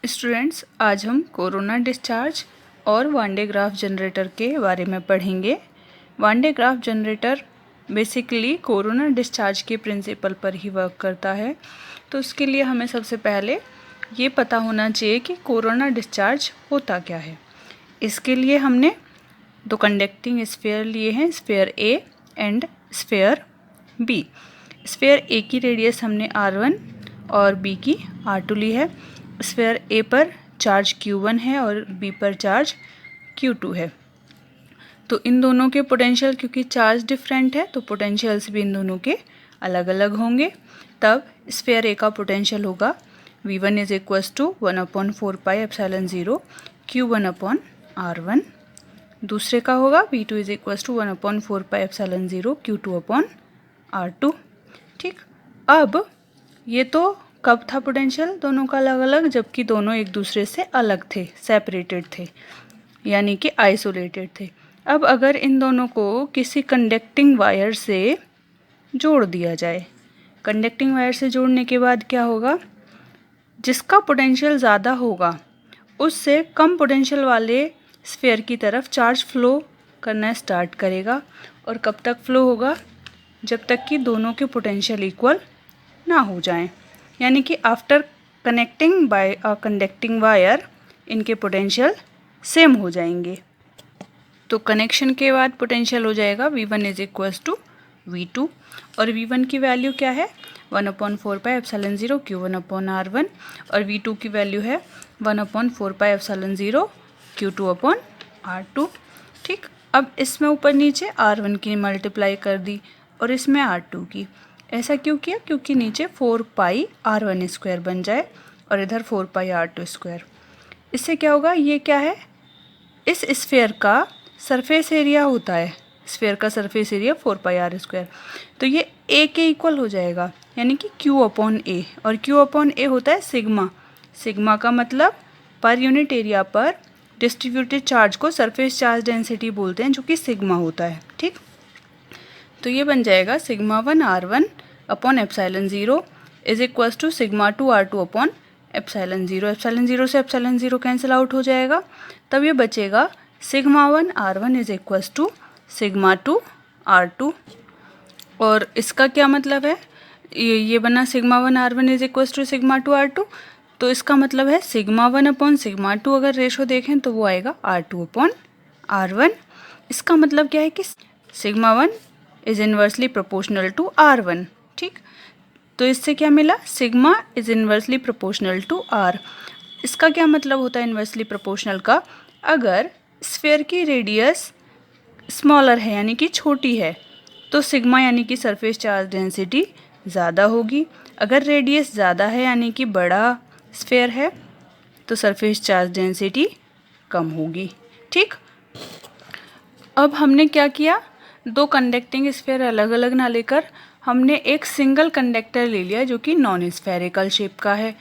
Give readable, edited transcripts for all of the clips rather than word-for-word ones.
Students, आज हम corona discharge और वन डे ग्राफ जनरेटर के बारे में पढ़ेंगे। One day graph generator basically corona discharge के प्रिंसिपल पर ही वर्क करता है। तो उसके लिए हमें सबसे पहले ये पता होना चाहिए कि कोरोना डिस्चार्ज होता क्या है। इसके लिए हमने दो कंडक्टिंग स्फीयर लिए हैं, sphere A and sphere B. Sphere A की रेडियस हमने R1 और बी की R2 ली है। स्फीयर ए पर चार्ज Q1 है और बी पर चार्ज Q2 है। तो इन दोनों के पोटेंशियल, क्योंकि चार्ज डिफरेंट है तो पोटेंशियल्स भी इन दोनों के अलग अलग होंगे। तब स्फीयर ए का पोटेंशियल होगा V1 is equals to 1/4 pi epsilon 0 Q1 R1। दूसरे का होगा V2 is equals to 1/4 pi epsilon 0 Q2 R2। ठीक, अब ये तो कब था पोटेंशियल दोनों का अलग अलग, जबकि दोनों एक दूसरे से अलग थे, सेपरेटेड थे, यानी कि आइसोलेटेड थे। अब अगर इन दोनों को किसी कंडक्टिंग वायर से जोड़ दिया जाए, कंडक्टिंग वायर से जोड़ने के बाद क्या होगा, जिसका पोटेंशियल ज़्यादा होगा उससे कम पोटेंशियल वाले स्फीयर की तरफ चार्ज फ्लो करना स्टार्ट करेगा। और कब तक फ्लो होगा, जब तक कि दोनों के पोटेंशियल इक्वल ना हो जाएं, यानी कि after connecting by a conducting wire इनके पोटेंशियल सेम हो जाएंगे। तो कनेक्शन के बाद पोटेंशियल हो जाएगा V1 is equals to V2 और V1 की वैल्यू क्या है 1/4 पाई एप्सिलॉन 0 Q1 R1 और V2 की वैल्यू है 1/4 पाई एप्सिलॉन 0 Q2 R2। ठीक, अब इसमें ऊपर नीचे R1 की मल्टीप्लाई कर दी और इसमें R2 की। ऐसा क्यों किया, क्योंकि नीचे 4 पाई R1 स्क्वायर बन जाए और इधर 4 पाई R2 स्क्वायर। इससे क्या होगा, ये क्या है, इस स्फीयर का सरफेस एरिया होता है, स्फीयर का सरफेस एरिया 4 पाई R स्क्वायर, तो ये A के इक्वल हो जाएगा, यानी कि Q/A। और Q/A होता है सिग्मा। सिग्मा का मतलब पर यूनिट एरिया पर डिस्ट्रीब्यूटेड चार्ज को सरफेस चार्ज डेंसिटी बोलते हैं, जो कि सिग्मा होता है। ठीक, तो ये बन जाएगा σ1 R1 upon epsilon 0 is equals to σ2 R2 upon epsilon 0। Epsilon 0 से एप्सिलॉन 0 कैंसिल आउट हो जाएगा, तब ये बचेगा σ1 R1 is equals to σ2 R2। और इसका क्या मतलब है, ये बना σ1 R1 is equals to σ2 R2, तो इसका मतलब है σ1 अपॉन σ2 अगर रेशो देखें तो वो आएगा R2 अपॉन R1। इसका मतलब क्या है कि σ1 is inversely proportional to R1। ठीक, तो इससे क्या मिला, sigma is inversely proportional to R। इसका क्या मतलब होता है इन्वर्सली प्रोपोर्शनल का, अगर स्फीयर की रेडियस स्मॉलर है यानी कि छोटी है तो सिग्मा यानी कि सरफेस चार्ज डेंसिटी ज़्यादा होगी। अगर रेडियस ज़्यादा है यानी कि बड़ा स्फीयर है तो सरफेस चार्ज डेंसिटी कम होगी। ठीक, अब हमने क्या किया, दो कंडक्टिंग स्फीयर अलग अलग ना लेकर हमने एक सिंगल कंडक्टर ले लिया जो कि नॉन स्फेरिकल शेप का है,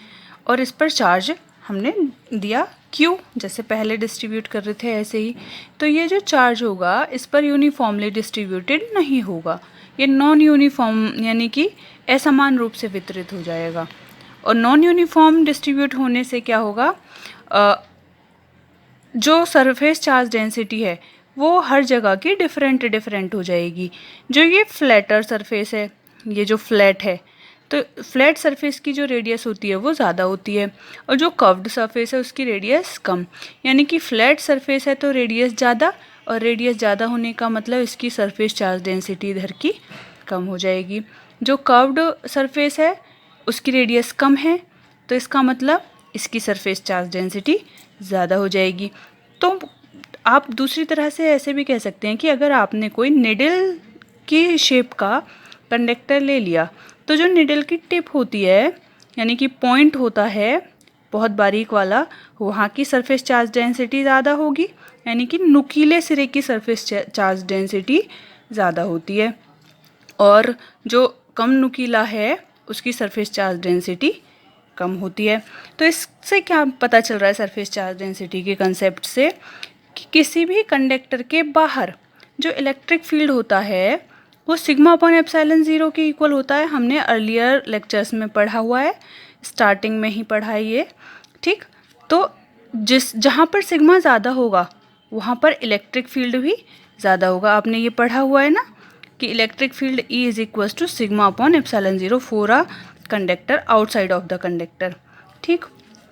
और इस पर चार्ज हमने दिया Q, जैसे पहले डिस्ट्रीब्यूट कर रहे थे ऐसे ही। तो ये जो चार्ज होगा इस पर यूनिफॉर्मली डिस्ट्रीब्यूटेड नहीं होगा, ये नॉन यूनिफॉर्म यानी कि असमान रूप से वितरित हो जाएगा। और नॉन यूनिफॉर्म डिस्ट्रीब्यूट होने से क्या होगा, जो सरफेस चार्ज डेंसिटी है वो हर जगह की डिफरेंट हो जाएगी। जो ये फ्लैटर सरफेस है, ये जो फ्लैट है, तो फ्लैट सरफेस की जो रेडियस होती है वो ज़्यादा होती है, और जो कर्व्ड सरफेस है उसकी रेडियस कम। यानी कि फ्लैट सरफेस है तो रेडियस ज़्यादा, और रेडियस ज़्यादा होने का मतलब इसकी सरफेस चार्ज डेंसिटी इधर की कम हो जाएगी। जो कर्व्ड सरफेस है उसकी रेडियस कम है, तो इसका मतलब इसकी सरफेस चार्ज डेंसिटी ज़्यादा हो जाएगी। तो आप दूसरी तरह से ऐसे भी कह सकते हैं कि अगर आपने कोई निडल की शेप का कंडक्टर ले लिया, तो जो निडल की टिप होती है यानी कि पॉइंट होता है बहुत बारीक वाला, वहाँ की सरफेस चार्ज डेंसिटी ज़्यादा होगी, यानी कि नुकीले सिरे की सरफेस चार्ज डेंसिटी ज़्यादा होती है, और जो कम नुकीला है उसकी सरफेस चार्ज डेंसिटी कम होती है। तो इससे क्या पता चल रहा है सरफेस चार्ज डेंसिटी के कंसेप्ट से, कि किसी भी कंडक्टर के बाहर जो इलेक्ट्रिक फील्ड होता है वो σ/ε0 के इक्वल होता है। हमने अर्लियर लेक्चर्स में पढ़ा हुआ है, स्टार्टिंग में ही पढ़ा है ये। ठीक, तो जहाँ पर सिग्मा ज़्यादा होगा वहाँ पर इलेक्ट्रिक फील्ड भी ज़्यादा होगा। आपने ये पढ़ा हुआ है ना कि electric field E is equals to sigma upon epsilon 0 for a conductor outside of the conductor. ठीक,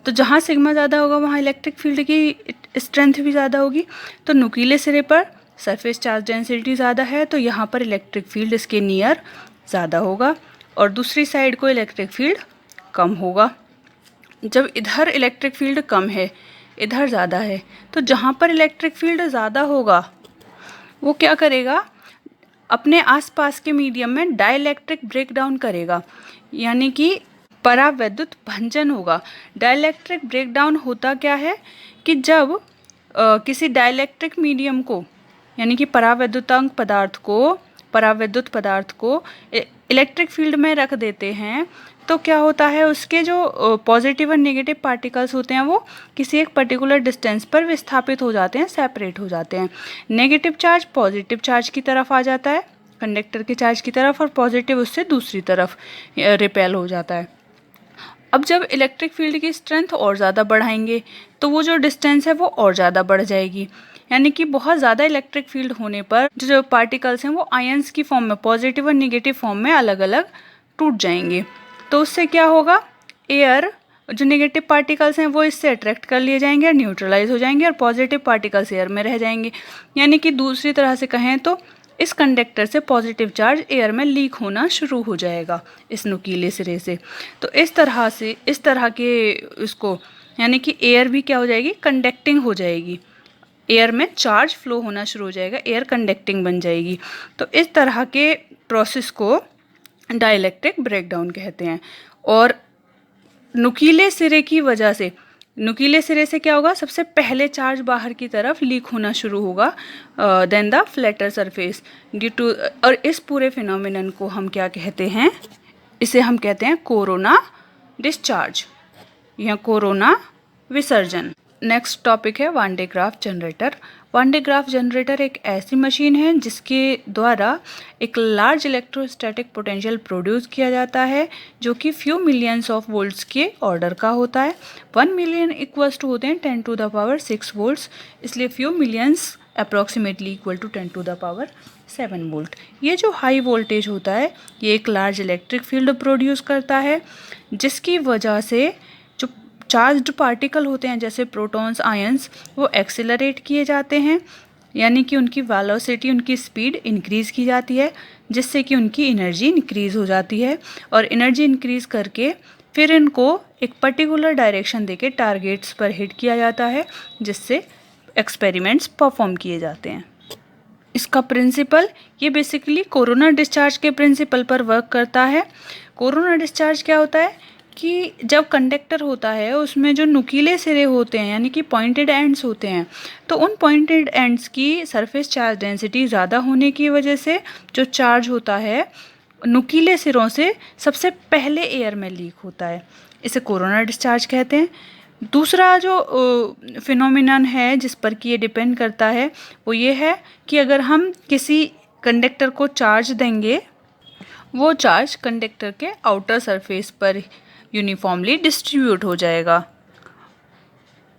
तो जहाँ सिग्मा ज़्यादा होगा वहाँ इलेक्ट्रिक फील्ड की स्ट्रेंथ भी ज़्यादा होगी। तो नुकीले सिरे पर सरफेस चार्ज डेंसिटी ज़्यादा है तो यहाँ पर इलेक्ट्रिक फील्ड इसके नियर ज़्यादा होगा और दूसरी साइड को इलेक्ट्रिक फील्ड कम होगा। जब इधर इलेक्ट्रिक फील्ड कम है इधर ज़्यादा है तो जहाँ पर इलेक्ट्रिक फील्ड ज़्यादा होगा वो क्या करेगा, अपने आसपास के मीडियम में डाइलेक्ट्रिक ब्रेकडाउन करेगा, यानी कि परावैद्युत भंजन होगा। डाइलेक्ट्रिक ब्रेकडाउन होता क्या है कि जब किसी डाइलेक्ट्रिक मीडियम को यानी कि परावैद्युत पदार्थ को इलेक्ट्रिक फील्ड में रख देते हैं तो क्या होता है, उसके जो पॉजिटिव और नेगेटिव पार्टिकल्स होते हैं वो किसी एक पर्टिकुलर डिस्टेंस पर विस्थापित हो जाते हैं, सेपरेट हो जाते हैं। नेगेटिव चार्ज पॉजिटिव चार्ज की तरफ आ जाता है, कंडक्टर के चार्ज की तरफ, और पॉजिटिव उससे दूसरी तरफ रिपेल हो जाता है। अब जब इलेक्ट्रिक फील्ड की स्ट्रेंथ और ज़्यादा बढ़ाएंगे तो वो जो डिस्टेंस है वो और ज़्यादा बढ़ जाएगी, यानी कि बहुत ज़्यादा इलेक्ट्रिक फील्ड होने पर जो पार्टिकल्स हैं वो आयंस की फॉर्म में, पॉजिटिव और नेगेटिव फॉर्म में अलग अलग टूट जाएंगे। तो उससे क्या होगा, एयर जो नेगेटिव पार्टिकल्स हैं वो इससे अट्रैक्ट कर लिए जाएंगे और न्यूट्रलाइज हो जाएंगे और पॉजिटिव पार्टिकल्स एयर में रह जाएंगे। यानी कि दूसरी तरह से कहें तो इस कंडक्टर से पॉजिटिव चार्ज एयर में लीक होना शुरू हो जाएगा इस नुकीले सिरे से। तो इस तरह के इसको यानी कि एयर भी क्या हो जाएगी, कंडक्टिंग हो जाएगी, एयर में चार्ज फ्लो होना शुरू हो जाएगा, एयर कंडक्टिंग बन जाएगी। तो इस तरह के प्रोसेस को डाइलेक्ट्रिक ब्रेकडाउन कहते हैं। और नुकीले सिरे से क्या होगा, सबसे पहले चार्ज बाहर की तरफ लीक होना शुरू होगा then the flatter surface due to, और इस पूरे फिनोमिनन को हम क्या कहते हैं, इसे हम कहते हैं कोरोना डिस्चार्ज या कोरोना विसर्जन। नेक्स्ट टॉपिक है one day graph generator. One day graph generator एक ऐसी मशीन है जिसके द्वारा एक लार्ज इलेक्ट्रोस्टैटिक पोटेंशियल प्रोड्यूस किया जाता है जो कि फ्यू मिलियंस ऑफ वोल्ट्स के ऑर्डर का होता है। 1 मिलियन इक्वल्स टू होते हैं 10 टू द पावर 6 वोल्ट्स, इसलिए few millions approximately equal to 10 to the power 7 volt. ये जो हाई वोल्टेज होता है ये एक लार्ज इलेक्ट्रिक फील्ड प्रोड्यूस करता है जिसकी वजह से जो चार्ज्ड पार्टिकल होते हैं जैसे प्रोटॉन्स, आयंस, वो एक्सेलरेट किए जाते हैं, यानी कि उनकी वेलोसिटी, उनकी स्पीड इंक्रीज़ की जाती है जिससे कि उनकी एनर्जी इंक्रीज़ हो जाती है। और एनर्जी इंक्रीज़ करके फिर इनको एक पर्टिकुलर डायरेक्शन देके टारगेट्स पर हिट किया जाता है जिससे एक्सपेरिमेंट्स परफॉर्म किए जाते हैं। इसका प्रिंसिपल ये बेसिकली कोरोना डिस्चार्ज के प्रिंसिपल पर वर्क करता है। कोरोना डिस्चार्ज क्या होता है कि जब कंडक्टर होता है उसमें जो नुकीले सिरे होते हैं यानी कि पॉइंटेड एंड्स होते हैं, तो उन पॉइंटेड एंड्स की सरफेस चार्ज डेंसिटी ज़्यादा होने की वजह से जो चार्ज होता है नुकीले सिरों से सबसे पहले एयर में लीक होता है, इसे कोरोना डिस्चार्ज कहते हैं। दूसरा जो फिनोमिनन है जिस पर कि ये डिपेंड करता है वो ये है कि अगर हम किसी कंडक्टर को चार्ज देंगे वो चार्ज कंडक्टर के आउटर सरफेस पर यूनिफॉर्मली डिस्ट्रीब्यूट हो जाएगा।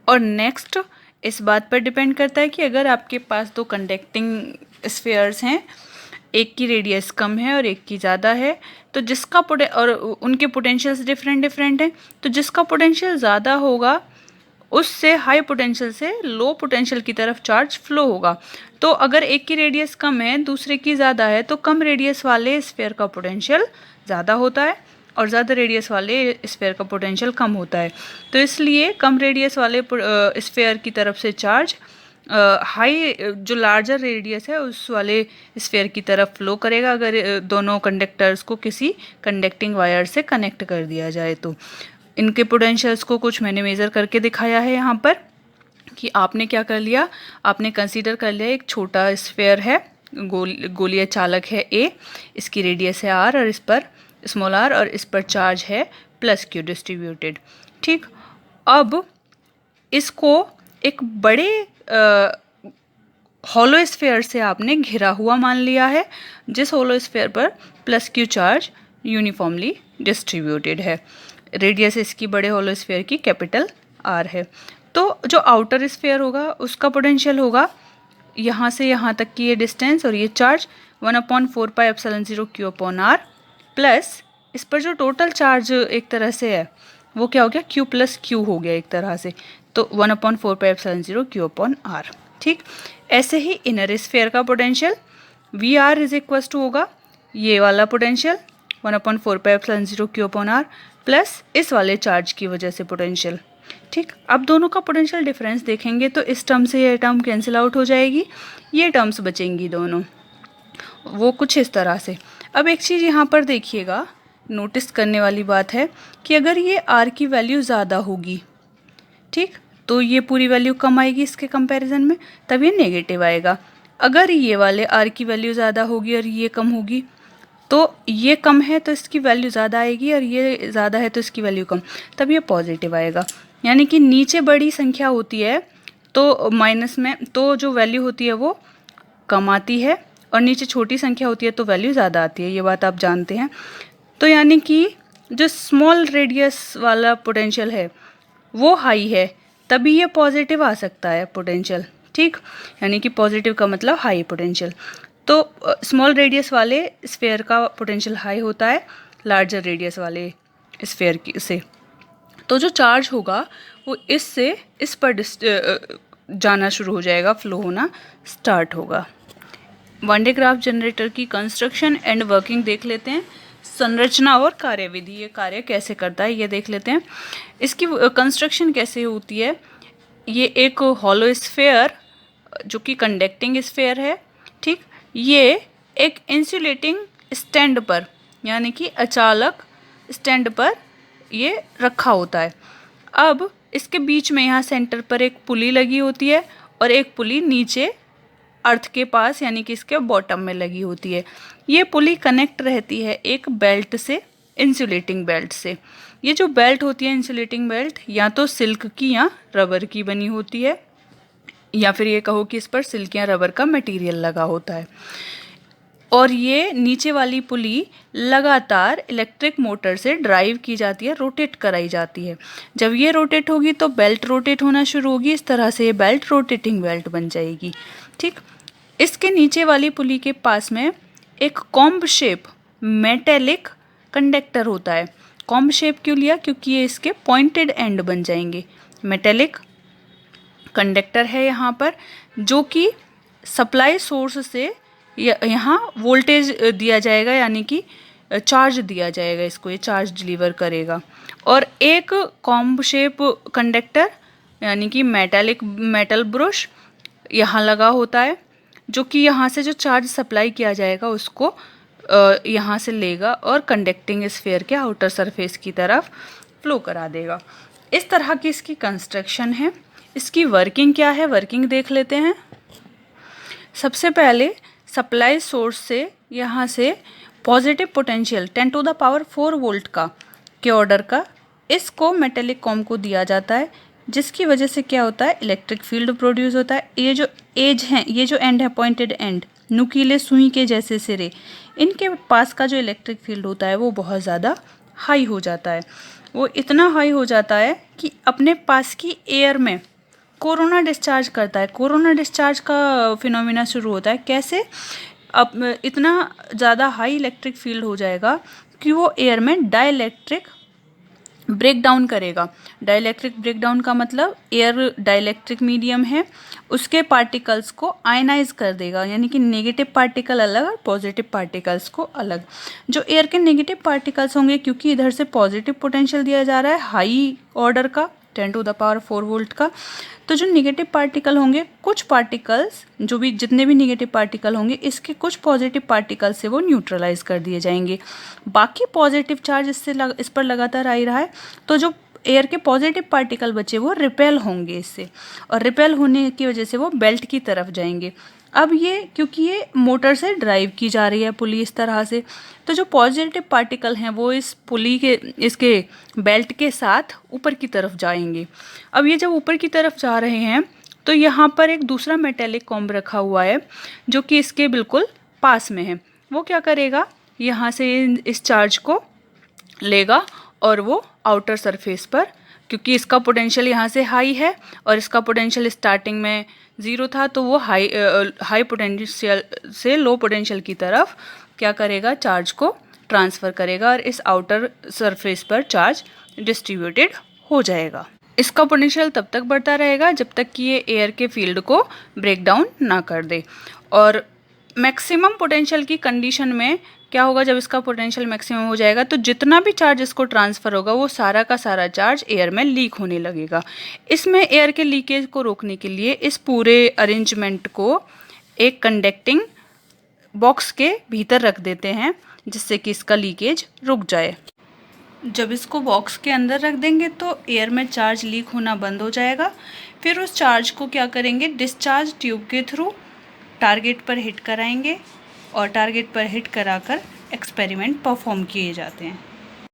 और नेक्स्ट इस बात पर डिपेंड करता है कि अगर आपके पास दो कंडक्टिंग स्फीयर्स हैं, एक की रेडियस कम है और एक की ज़्यादा है, तो जिसका और उनके पोटेंशियल्स डिफरेंट हैं, तो जिसका पोटेंशियल ज़्यादा होगा उससे हाई पोटेंशियल से लो पोटेंशियल की तरफ चार्ज फ्लो होगा। तो अगर एक की रेडियस कम है दूसरे की ज़्यादा है तो कम रेडियस वाले स्फीयर का पोटेंशियल ज़्यादा होता है और ज़्यादा रेडियस वाले स्फीयर का पोटेंशियल कम होता है। तो इसलिए कम रेडियस वाले स्फीयर की तरफ से चार्ज हाई जो लार्जर रेडियस है उस वाले स्फीयर की तरफ फ्लो करेगा अगर दोनों कंडक्टर्स को किसी कंडक्टिंग वायर से कनेक्ट कर दिया जाए। तो इनके पोटेंशियल्स को कुछ मैंने मेज़र करके दिखाया है यहाँ पर कि आपने क्या कर लिया, आपने कंसीडर कर लिया एक छोटा स्फीयर है, गोलीय चालक है ए, इसकी रेडियस है आर और इस पर स्मॉल आर और इस पर चार्ज है प्लस क्यू डिस्ट्रीब्यूटेड। ठीक, अब इसको एक बड़े हॉलो स्फीयर से आपने घिरा हुआ मान लिया है जिस हॉलो स्फीयर पर plus Q charge uniformly distributed है। रेडियस इसकी बड़े हॉलो स्फीयर की कैपिटल r है। तो जो आउटर स्फीयर होगा उसका पोटेंशियल होगा यहाँ से यहाँ तक की ये डिस्टेंस और ये चार्ज 1/4πε0 Q/r प्लस इस पर जो टोटल चार्ज एक तरह से है वो क्या हो गया, Q + Q हो गया एक तरह से, तो 1/4πε0 Q/r। ठीक, ऐसे ही इनर स्फीयर का पोटेंशियल VR = होगा ये वाला पोटेंशियल 1/4πε0 Q/r प्लस इस वाले चार्ज की वजह से पोटेंशियल। ठीक, अब दोनों का पोटेंशियल डिफरेंस देखेंगे तो इस टर्म से ये टर्म कैंसिल आउट हो जाएगी, ये टर्म्स बचेंगी दोनों, वो कुछ इस तरह से। अब एक चीज़ यहाँ पर देखिएगा, नोटिस करने वाली बात है कि अगर ये r की वैल्यू ज़्यादा होगी, ठीक, तो ये पूरी वैल्यू कम आएगी इसके कंपैरिजन में, तब ये नेगेटिव आएगा। अगर ये वाले r की वैल्यू ज़्यादा होगी और ये कम होगी, तो ये कम है तो इसकी वैल्यू ज़्यादा आएगी और ये ज़्यादा है तो इसकी वैल्यू कम, तब ये पॉजिटिव आएगा। यानी कि नीचे बड़ी संख्या होती है तो माइनस में तो जो वैल्यू होती है वो कम आती है और नीचे छोटी संख्या होती है तो वैल्यू ज़्यादा आती है, ये बात आप जानते हैं। तो यानी कि जो स्मॉल रेडियस वाला पोटेंशियल है वो हाई है, तभी ये पॉजिटिव आ सकता है पोटेंशियल। ठीक, यानी कि पॉजिटिव का मतलब हाई पोटेंशियल। तो स्मॉल रेडियस वाले स्फीयर का पोटेंशियल हाई होता है लार्जर रेडियस वाले स्फीयर से। तो जो चार्ज होगा वो इससे इस पर जाना शुरू हो जाएगा, फ्लो होना स्टार्ट होगा। वन डे ग्राफ जनरेटर की कंस्ट्रक्शन एंड वर्किंग देख लेते हैं। संरचना और कार्यविधि, ये कार्य कैसे करता है ये देख लेते हैं। इसकी कंस्ट्रक्शन कैसे होती है, ये एक हॉलो स्फीयर जो कि कंडक्टिंग स्फीयर है, ठीक, ये एक इंसुलेटिंग स्टैंड पर यानी कि अचालक स्टैंड पर ये रखा होता है। अब इसके बीच में यहाँ सेंटर पर एक पुली लगी होती है और एक पुली नीचे अर्थ के पास यानी कि इसके बॉटम में लगी होती है। ये पुली कनेक्ट रहती है एक बेल्ट से, इंसुलेटिंग बेल्ट से। ये जो बेल्ट होती है इंसुलेटिंग बेल्ट या तो सिल्क की या रबर की बनी होती है, या फिर ये कहो कि इस पर सिल्क या रबर का मटेरियल लगा होता है। और ये नीचे वाली पुली लगातार इलेक्ट्रिक मोटर से ड्राइव की जाती है, रोटेट कराई जाती है। जब ये रोटेट होगी तो बेल्ट रोटेट होना शुरू होगी, इस तरह से ये बेल्ट रोटेटिंग बेल्ट बन जाएगी। ठीक, इसके नीचे वाली पुली के पास में एक कॉम्ब शेप मेटेलिक कंडक्टर होता है। कॉम्ब शेप क्यों लिया, क्योंकि ये इसके पॉइंटेड एंड बन जाएंगे। मेटेलिक कंडक्टर है यहाँ पर जो कि सप्लाई सोर्स से यहाँ वोल्टेज दिया जाएगा यानी कि चार्ज दिया जाएगा इसको, ये चार्ज डिलीवर करेगा। और एक कॉम्ब शेप कंडक्टर यानी कि मेटल ब्रश यहाँ लगा होता है जो कि यहाँ से जो चार्ज सप्लाई किया जाएगा उसको यहाँ से लेगा और कंडक्टिंग स्फीयर के आउटर सरफेस की तरफ फ्लो करा देगा। इस तरह की इसकी कंस्ट्रक्शन है। इसकी वर्किंग क्या है, वर्किंग देख लेते हैं। सबसे पहले सप्लाई सोर्स से यहाँ से पॉजिटिव पोटेंशियल 10⁴ वोल्ट का के ऑर्डर का इसको मेटेलिक कॉम को दिया जाता है, जिसकी वजह से क्या होता है, इलेक्ट्रिक फील्ड प्रोड्यूस होता है। ये जो एज हैं, ये जो एंड है पॉइंटेड एंड, नुकीले सुई के जैसे सिरे, इनके पास का जो इलेक्ट्रिक फील्ड होता है वो बहुत ज़्यादा हाई हो जाता है। वो इतना हाई हो जाता है कि अपने पास की एयर में कोरोना डिस्चार्ज करता है। कोरोना डिस्चार्ज का फिनोमिना शुरू होता है कैसे, अब इतना ज़्यादा हाई इलेक्ट्रिक फील्ड हो जाएगा कि वो एयर में डाइलेक्ट्रिक ब्रेक डाउन करेगा। डाइलेक्ट्रिक ब्रेक डाउन का मतलब एयर डाइलेक्ट्रिक मीडियम है, उसके पार्टिकल्स को आयनाइज कर देगा, यानी कि नेगेटिव पार्टिकल अलग और पॉजिटिव पार्टिकल्स को अलग। जो एयर के नेगेटिव पार्टिकल्स होंगे, क्योंकि इधर से पॉजिटिव पोटेंशियल दिया जा रहा है हाई ऑर्डर का 10⁴ वोल्ट का, तो जो नेगेटिव पार्टिकल होंगे, कुछ पार्टिकल्स जो भी जितने भी नेगेटिव पार्टिकल होंगे इसके कुछ पॉजिटिव पार्टिकल से वो न्यूट्रलाइज कर दिए जाएंगे। बाकी पॉजिटिव चार्ज इस पर लगातार आ ही रहा है, तो जो एयर के पॉजिटिव पार्टिकल बचे वो रिपेल होंगे इससे, और रिपेल होने की वजह से वो बेल्ट की तरफ जाएंगे। अब ये क्योंकि ये मोटर से ड्राइव की जा रही है पुली इस तरह से, तो जो पॉजिटिव पार्टिकल हैं वो इस पुली के इसके बेल्ट के साथ ऊपर की तरफ जाएंगे। अब ये जब ऊपर की तरफ जा रहे हैं तो यहाँ पर एक दूसरा मेटेलिक कॉम्ब रखा हुआ है जो कि इसके बिल्कुल पास में है। वो क्या करेगा, यहाँ से इस चार्ज को लेगा और वो आउटर सरफेस पर क्योंकि इसका पोटेंशियल यहाँ से हाई है और इसका पोटेंशियल स्टार्टिंग में 0 था, तो वो हाई पोटेंशियल से लो पोटेंशियल की तरफ क्या करेगा, चार्ज को ट्रांसफ़र करेगा और इस आउटर सरफेस पर चार्ज डिस्ट्रीब्यूटेड हो जाएगा। इसका पोटेंशियल तब तक बढ़ता रहेगा जब तक कि ये एयर के फील्ड को ब्रेक डाउन ना कर दे। और मैक्सिमम पोटेंशियल की कंडीशन में क्या होगा, जब इसका पोटेंशियल मैक्सिमम हो जाएगा तो जितना भी चार्ज इसको ट्रांसफ़र होगा वो सारा का सारा चार्ज एयर में लीक होने लगेगा। इसमें एयर के लीकेज को रोकने के लिए इस पूरे अरेंजमेंट को एक कंडक्टिंग बॉक्स के भीतर रख देते हैं जिससे कि इसका लीकेज रुक जाए। जब इसको बॉक्स के अंदर रख देंगे तो एयर में चार्ज लीक होना बंद हो जाएगा। फिर उस चार्ज को क्या करेंगे, डिस्चार्ज ट्यूब के थ्रू टारगेट पर हिट कराएंगे और टारगेट पर हिट कराकर एक्सपेरिमेंट परफॉर्म किए जाते हैं।